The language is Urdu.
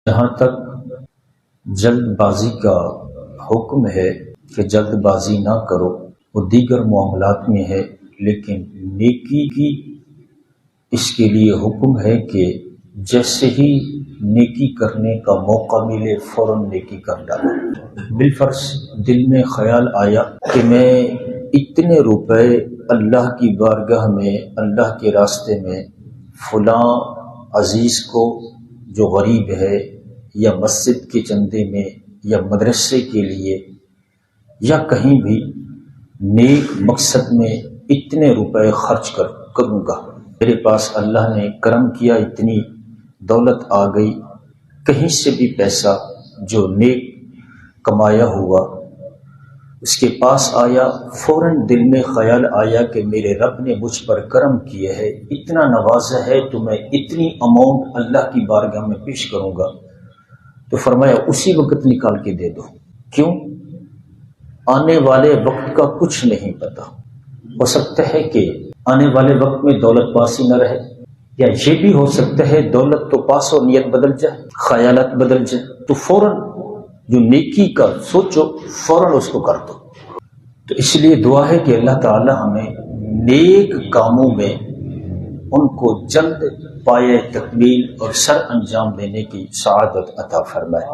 جہاں تک جلد بازی کا حکم ہے کہ جلد بازی نہ کرو، وہ دیگر معاملات میں ہے، لیکن نیکی کی اس کے لیے حکم ہے کہ جیسے ہی نیکی کرنے کا موقع ملے فوراً نیکی کر ڈالو۔ بالفرض دل میں خیال آیا کہ میں اتنے روپے اللہ کی بارگاہ میں، اللہ کے راستے میں فلاں عزیز کو جو غریب ہے، یا مسجد کے چندے میں، یا مدرسے کے لیے، یا کہیں بھی نیک مقصد میں اتنے روپے خرچ کروں گا۔ میرے پاس اللہ نے کرم کیا، اتنی دولت آ گئی، کہیں سے بھی پیسہ جو نیک کمایا ہوا اس کے پاس آیا، فوراً دل میں خیال آیا کہ میرے رب نے مجھ پر کرم کیا ہے، اتنا نوازا ہے، تو میں اتنی اماؤنٹ اللہ کی بارگاہ میں پیش کروں گا۔ تو فرمایا اسی وقت نکال کے دے دو۔ کیوں؟ آنے والے وقت کا کچھ نہیں پتا، ہو سکتا ہے کہ آنے والے وقت میں دولت پاس ہی نہ رہے، یا یہ بھی ہو سکتا ہے دولت تو پاس ہو، نیت بدل جائے، خیالات بدل جائے، تو فوراً جو نیکی کا سوچو فوراً اس کو کر دو۔ تو اس لیے دعا ہے کہ اللہ تعالی ہمیں نیک کاموں میں ان کو جلد پائے تکمیل اور سر انجام دینے کی سعادت عطا فرمائے۔